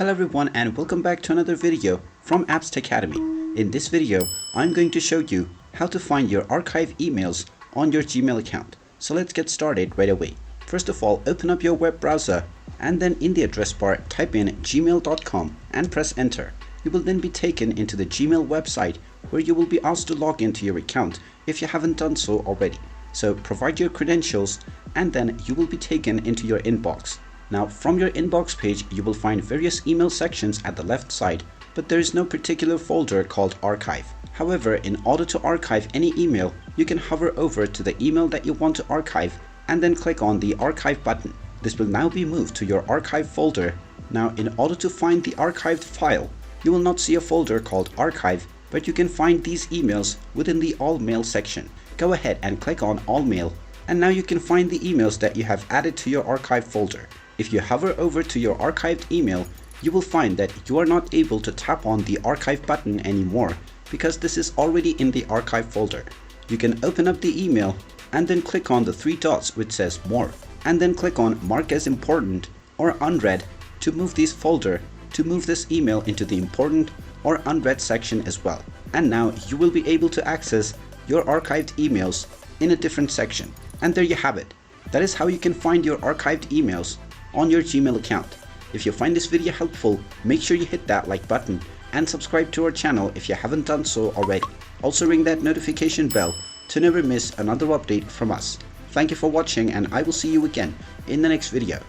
Hello everyone and welcome back to another video from Appstacademy. In this video, I'm going to show you how to find your archive emails on your Gmail account. So let's get started right away. First of all, open up your web browser and then in the address bar type in gmail.com and press enter. You will then be taken into the Gmail website where you will be asked to log into your account if you haven't done so already. So provide your credentials and then you will be taken into your inbox. Now from your inbox page you will find various email sections at the left side, but there is no particular folder called archive. However, in order to archive any email, you can hover over to the email that you want to archive and then click on the archive button. This will now be moved to your archive folder. Now in order to find the archived file, you will not see a folder called archive, but you can find these emails within the all mail section. Go ahead and click on all mail and now you can find the emails that you have added to your archive folder. If you hover over to your archived email, you will find that you are not able to tap on the archive button anymore because this is already in the archive folder. You can open up the email and then click on the three dots which says more and then click on mark as important or unread to move this email into the important or unread section as well. And now you will be able to access your archived emails in a different section. And there you have it. That is how you can find your archived emails on your Gmail account. If you find this video helpful, make sure you hit that like button and subscribe to our channel if you haven't done so already. Also ring that notification bell to never miss another update from us. Thank you for watching and I will see you again in the next video.